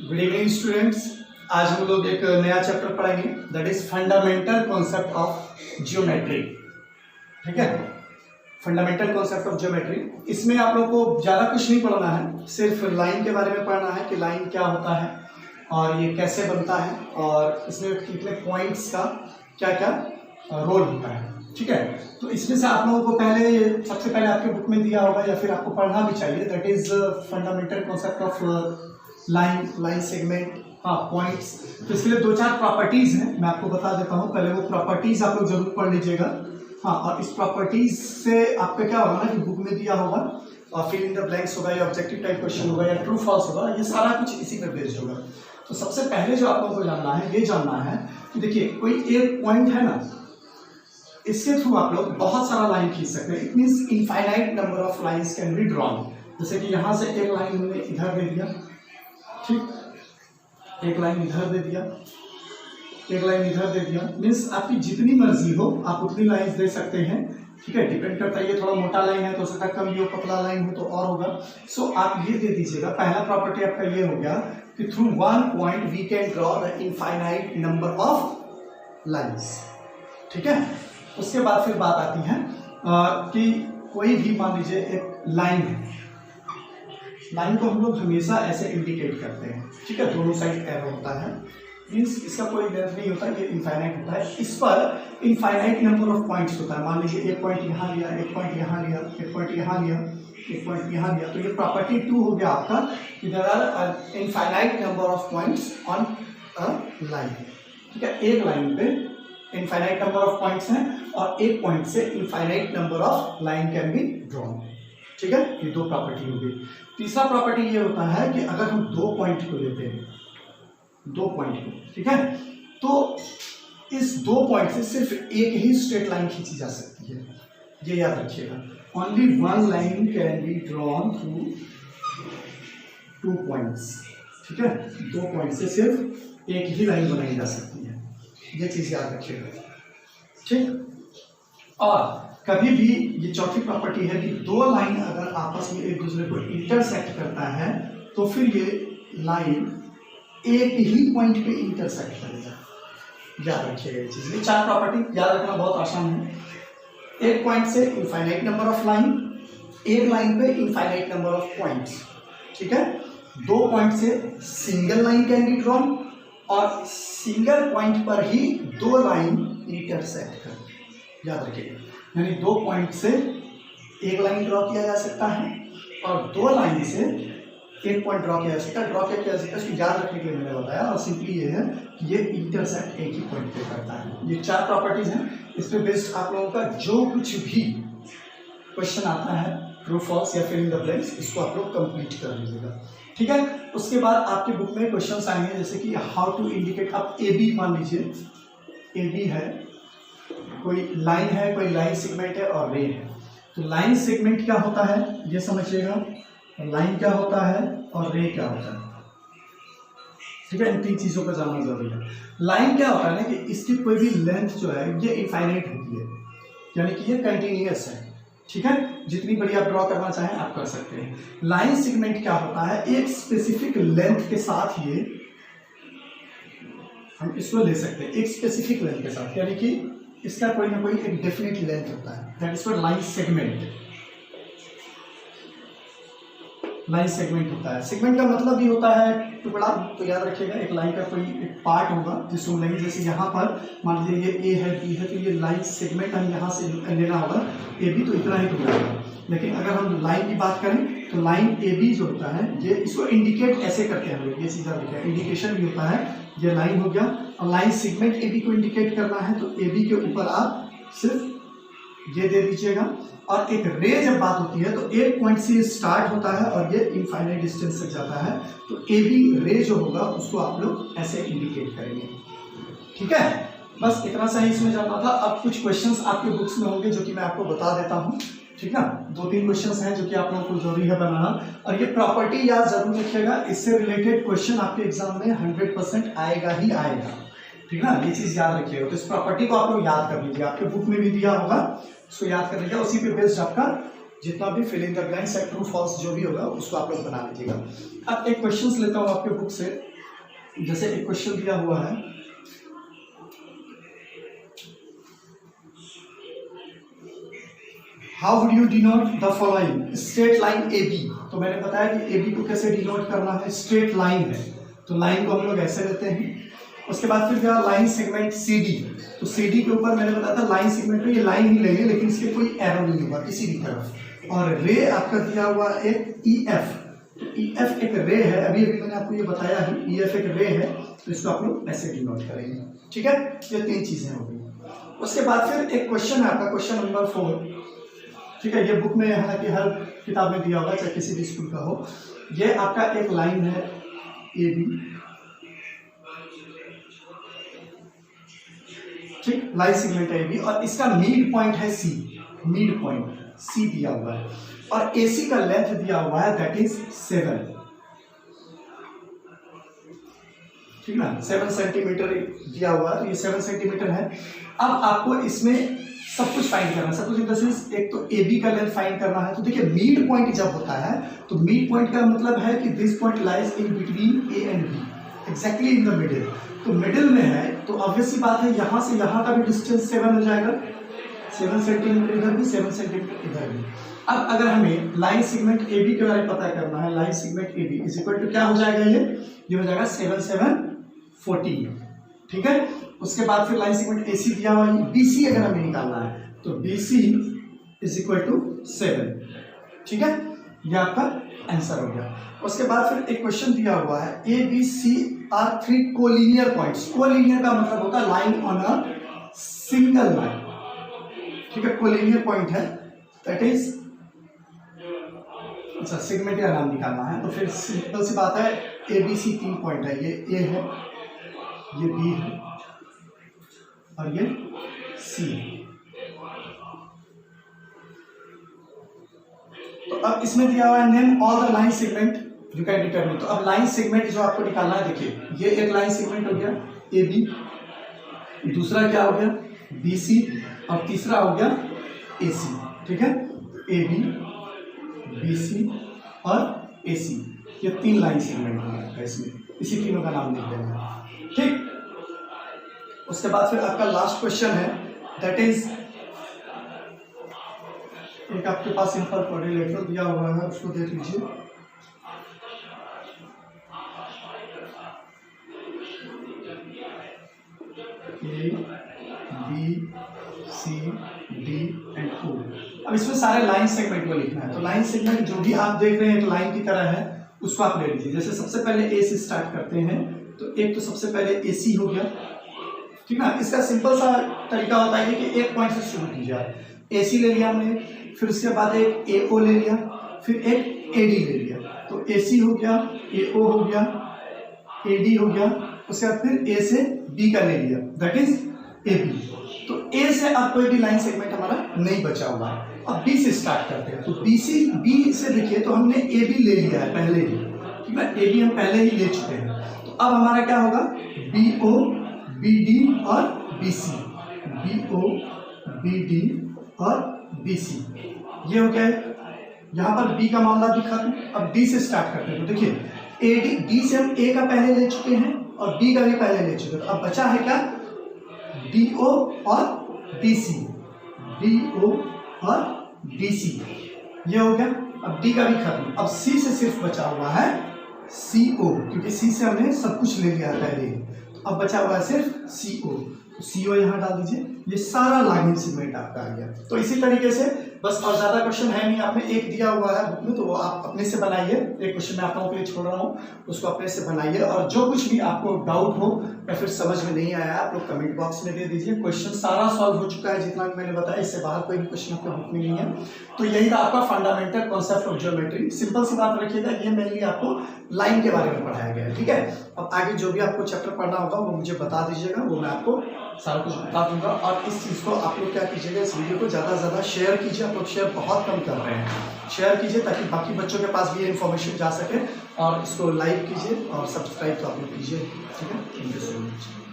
Good evening students. आज हम लोग एक नया चैप्टर पढ़ेंगे that is fundamental concept of geometry. ठीक है, फंडामेंटल कॉन्सेप्ट ऑफ ज्योमेट्री। इसमें आप लोगों को ज़्यादा कुछ नहीं पढ़ना है, सिर्फ लाइन के बारे में पढ़ना है कि लाइन क्या होता है और ये कैसे बनता है और इसमें कितने पॉइंट्स का क्या क्या रोल होता है। ठीक है, तो इसमें से आप लोगों को सबसे पहले आपके बुक में दिया होगा या फिर आपको पढ़ना भी चाहिए, that is fundamental concept of line segment, points. तो इसके लिए 2-4 प्रॉपर्टीज हैं, मैं आपको बता देता हूँ। पहले वो प्रॉपर्टीज आप लोग जरूर पढ़ लीजिएगा। और इस प्रॉपर्टीज से आपका क्या होगा ना कि बुक में दिया होगा और फिल इन द ब्लैंक्स होगा या ऑब्जेक्टिव टाइप क्वेश्चन होगा या ट्रू फॉल्स होगा, ये सारा कुछ इसी पे बेस्ड होगा। तो सबसे पहले जो आप लोगों को जानना है, ये जानना है कि देखिए कोई एक पॉइंट है ना, इसके थ्रू आप लोग बहुत सारा लाइन खींच सकते हैं। It means infinite number of lines can be drawn. जैसे कि यहाँ से एक लाइन हमने इधर दे दिया, ठीक, एक लाइन इधर दे दिया, एक लाइन इधर दे दिया। मीन्स आपकी जितनी मर्जी हो आप उतनी लाइन दे सकते हैं। ठीक है, डिपेंड करता है, ये थोड़ा मोटा लाइन है तो उसका कम भी हो, पतला लाइन हो तो और होगा। सो आप ये दे दीजिएगा। पहला प्रॉपर्टी आपका ये हो गया कि through one point we can draw the infinite number of lines. ठीक है, उसके बाद फिर बात आती है कि कोई भी मान लीजिए एक लाइन है, लाइन को हम लोग हमेशा ऐसे इंडिकेट करते हैं। ठीक है, दोनों साइड एरो होता है, मीन्स इसका कोई लेंथ नहीं होता, ये इनफाइनाइट होता है। इस पर इनफाइनाइट नंबर ऑफ पॉइंट्स होता है। मान लीजिए एक पॉइंट यहाँ लिया, एक पॉइंट यहाँ लिया, एक पॉइंट यहाँ लिया, एक पॉइंट यहाँ लिया, तो ये प्रॉपर्टी 2 हो गया आपका कि there are infinite number of points on a line. ठीक है, एक लाइन पे इनफाइनाइट नंबर ऑफ पॉइंट्स हैं और एक पॉइंट से infinite number of line can be drawn. ठीक है, ये 2 प्रॉपर्टी हो गई। तीसरा प्रॉपर्टी ये होता है कि अगर हम 2 पॉइंट को लेते हैं, 2 पॉइंट को, ठीक है, तो इस 2 पॉइंट से सिर्फ एक ही स्ट्रेट लाइन खींची जा सकती है। ये याद रखिएगा, only one line can be drawn through 2 points. ठीक है, 2 पॉइंट से सिर्फ एक ही लाइन बनाई जा सकती है, ये चीज याद रखिएगा। ठीक, और कभी भी ये चौथी प्रॉपर्टी है कि 2 लाइन अगर आपस में एक दूसरे को इंटरसेक्ट करता है तो फिर ये लाइन एक ही पॉइंट पे इंटरसेक्ट करेगा। याद रखिएगा ये चीज। ये 4 प्रॉपर्टी याद रखना बहुत आसान है। एक पॉइंट से इनफाइनाइट नंबर ऑफ लाइन, एक लाइन पे इनफाइनाइट नंबर ऑफ पॉइंट्स। ठीक है, 2 पॉइंट से single line can be drawn और सिंगल पॉइंट पर ही 2 लाइन इंटरसेक्ट कर। याद रखिएगा, यानी 2 पॉइंट से एक लाइन ड्रॉ किया जा सकता है और 2 लाइन से एक पॉइंट ड्रॉ किया जा सकता है। ड्रॉ किया जा सकता है, इसको याद रखने के लिए मैंने बताया, और सिंपली ये है कि ये इंटरसेक्ट एक ही पॉइंट पे करता है। ये 4 प्रॉपर्टीज हैं। इस पे बेस्ड आप लोगों का जो कुछ भी क्वेश्चन आता है, ट्रू फॉल्स या फिल इन द ब्लैंक्स, इसको आप लोग कंप्लीट कर लीजिएगा। ठीक है, उसके बाद आपके बुक में क्वेश्चन आएंगे जैसे कि हाउ टू इंडिकेट। अब ए बी मान लीजिए, ए बी है, कोई लाइन है, कोई लाइन सेगमेंट है और रे है। तो लाइन सेगमेंट क्या होता है ये समझिएगा, लाइन क्या होता है और रे क्या होता है। ठीक है, इन 3 चीजों का जानना जरूरी है। लाइन क्या होता है ना कि इसकी कोई भी लेंथ जो है ये इनफाइनाइट होती है, यानी कि ये कंटिन्यूअस है। ठीक है, जितनी बड़ी आप ड्रॉ करना चाहें आप कर सकते हैं। लाइन सेगमेंट क्या होता है, एक स्पेसिफिक लेंथ के साथ ये हम इसको ले सकते हैं, एक स्पेसिफिक लेंथ के साथ, यानी कि इसका कोई ना कोई एक डेफिनेट लेंथ होता है। That is for line segment. Line segment होता है, सेगमेंट का मतलब भी होता है टुकड़ा। तो याद रखिएगा, एक लाइन का कोई एक पार्ट होगा जिसको लेंगे। जैसे यहाँ पर मान लीजिए ये ए है, बी है, तो ये लाइन सेगमेंट हम यहाँ से लेना होगा। ए बी तो इतना ही टुकड़ा होगा, लेकिन अगर हम लाइन की बात करें तो लाइन ए बी जो होता है ये इसको इंडिकेट ऐसे करते हैं हम लोग, ये सीधा लिखा है, इंडिकेशन भी होता है। ये लाइन हो गया और लाइन सेगमेंट ए बी को इंडिकेट करना है तो ए बी के ऊपर आप सिर्फ ये दे दीजिएगा। और एक रे जब बात होती है तो एक पॉइंट से स्टार्ट होता है और ये इनफाइनाइट डिस्टेंस तक जाता है, तो ए बी रे जो होगा उसको आप लोग ऐसे इंडिकेट करेंगे। ठीक है, बस इतना सा ही इसमें जानना था। अब कुछ क्वेश्चंस आपके बुक्स में होंगे जो कि मैं आपको बता देता हूँ। ठीक है, 2-3 क्वेश्चंस हैं जो कि आप लोगों को जरूरी है बनाना, और ये प्रॉपर्टी याद जरूर रखिएगा। इससे रिलेटेड क्वेश्चन आपके एग्जाम में 100% आएगा ही आएगा। ठीक है ना, ये चीज याद रखिएगा। तो इस प्रॉपर्टी को आप लोग याद कर लीजिए, आपके बुक में भी दिया होगा, उसको याद कर लीजिएगा। उसी पे बेस्ड आपका जितना भी फिल इन द ब्लैंक्स या ट्रू फॉल्स जो भी होगा उसको आप लोग बना लीजिएगा। अब एक क्वेश्चंस लेता हूँ आपके बुक से। जैसे एक क्वेश्चन दिया हुआ है, how would you denote the following straight line A B. तो मैंने बताया कि ए बी को कैसे डिनोट करना है, स्ट्रेट लाइन है तो लाइन को हम लोग ऐसे लेते हैं। उसके बाद फिर क्या, लाइन सेगमेंट सी डी। तो सी डी के ऊपर मैंने बताया था लाइन सेगमेंट में ये लाइन ही लेंगे लेकिन इसके कोई एरो नहीं होगा किसी भी तरफ। और रे आपका दिया हुआ एक ई एफ, तो ई एफ एक रे है, अभी अभी मैंने आपको ये बताया है ई एफ एक रे है, तो इसको आप लोग ऐसे डिनोट करेंगे। ठीक है, ये 3 चीजें हो गई। उसके बाद फिर एक क्वेश्चन है आपका, क्वेश्चन नंबर 4। ठीक है, ये बुक में हालांकि हर किताब में दिया होगा चाहे किसी भी स्कूल का हो। ये आपका एक लाइन है ए बी, ठीक, लाइन सेगमेंट है ए बी और इसका मिड पॉइंट है सी, मिड पॉइंट सी दिया हुआ है और एसी का लेंथ दिया हुआ है दैट इज 7, ठीक ना, 7 सेंटीमीटर दिया हुआ है, तो ये 7 सेंटीमीटर है। अब आपको इसमें सब कुछ फाइंड करना है, सब कुछ इन द सेंस एक तो ए बी का लेंथ फाइंड करना है। तो देखिए मिड पॉइंट जब होता है तो मिड पॉइंट का मतलब है कि this point lies in between A and B, exactly in the middle. तो मिडिल में है तो ऑब्वियस सी बात है यहाँ से यहाँ का भी डिस्टेंस 7 हो जाएगा, 7 सेंटीमीटर इधर भी, 7 सेंटीमीटर इधर भी। अब अगर हमें लाइन सेगमेंट ए बी के बारे में पता करना है, line segment A B is equal to क्या हो जाएगा, ये हो जाएगा 7 7 14। ठीक है, उसके बाद फिर लाइन सेगमेंट एसी दिया हुआ है, बीसी अगर हमें निकालना है तो बीसी इज इक्वल टू 7। ठीक है, ये आपका आंसर हो गया। उसके बाद फिर एक क्वेश्चन दिया हुआ है A B C are 3 collinear points. Collinear का मतलब होता है line on a single line. ठीक है, कोलिनियर पॉइंट है दैट इज, अच्छा सेगमेंट का नाम निकालना है तो फिर सिंपल सी बात है ए बी सी 3 पॉइंट है, ये ए है, ये बी है और ये सी। तो अब इसमें दिया हुआ है name all the line segment you can determine. तो अब लाइन सेगमेंट जो आपको निकालना है, देखिए ये एक लाइन सेगमेंट हो गया ए बी, दूसरा क्या हो गया बी सी और तीसरा हो गया ए सी। ठीक है, ए बी बी सी और ए सी, ये 3 लाइन सेगमेंट हो गया इसमें, इसी तीनों का नाम लिख देना। ठीक, उसके बाद फिर आपका लास्ट क्वेश्चन है दैट इज, एक आपके पास सिंपल क्वाड्रिलेटरल दिया हुआ है उसको देख लीजिए। A B C D and O. अब इसमें सारे लाइन सेगमेंट को लिखना है, तो लाइन सेगमेंट जो भी आप देख रहे हैं एक लाइन की तरह है उसको आप ले लीजिए। जैसे सबसे पहले ए से स्टार्ट करते हैं तो एक तो सबसे पहले ए सी हो गया, ठीक ना। इसका सिंपल सा तरीका होता है कि एक पॉइंट से शुरू कीजिए। ए सी ले लिया हमने, फिर उसके बाद एक ए ओ ले लिया, फिर एक ए डी ले लिया। तो ए सी हो गया, ए ओ हो गया, ए डी हो गया, उसके बाद फिर ए से बी का ले लिया दैट इज ए बी। तो ए से अब कोई भी लाइन सेगमेंट हमारा नहीं बचा हुआ है। अब बी से स्टार्ट करते हैं, तो बी से देखिए तो हमने ए बी ले लिया है पहले ही, ठीक है, ए बी हम पहले ही ले चुके हैं। तो अब हमारा क्या होगा बी ओ बी डी और B C, B O B D और बी सी, ये हो गया। यहाँ पर बी का मामला भी खत्म। अब डी से स्टार्ट करते हैं, तो देखिए ए डी, डी से हम ए का पहले ले चुके हैं और बी का भी पहले ले चुके हैं। तो अब बचा है क्या डी ओ और डी सी, डी ओ और डी सी, ये हो गया। अब डी का भी खत्म। अब सी से सिर्फ बचा हुआ है सी ओ, क्योंकि सी से हमने सब कुछ ले लिया पहले ही। तो अब बचा हुआ है सिर्फ सी ओ, तो सी ओ यहाँ डाल दीजिए। ये सारा लाइन सेगमेंट आपका आ गया। तो इसी तरीके से बस, और ज़्यादा क्वेश्चन है नहीं, आपने एक दिया हुआ है बुक में तो वो आप अपने से बनाइए। एक क्वेश्चन मैं आप लोगों के लिए छोड़ रहा हूँ, उसको अपने से बनाइए। और जो कुछ भी आपको डाउट हो या फिर समझ में नहीं आया आप लोग कमेंट बॉक्स में दे दीजिए। क्वेश्चन सारा सॉल्व हो चुका है जितना मैंने बताया, इससे बाहर कोई भी क्वेश्चन आपके बुक में नहीं है। तो यही था आपका fundamental concept of geometry. Simple सी बात रखिएगा, ये मेनली आपको लाइन के बारे में पढ़ाया गया है, ठीक है। अब आगे जो भी आपको चैप्टर पढ़ना होगा वो मुझे बता दीजिएगा, वो मैं आपको सारा कुछ बता दूंगा। और इस चीज़ को आप लोग क्या कीजिएगा, इस वीडियो को ज़्यादा से ज़्यादा शेयर कीजिए। आप लोग शेयर बहुत कम कर रहे हैं, शेयर कीजिए ताकि बाकी बच्चों के पास भी ये इन्फॉर्मेशन जा सके। और इसको लाइक कीजिए और सब्सक्राइब तो आप लोग कीजिए, ठीक है। Thank you so much.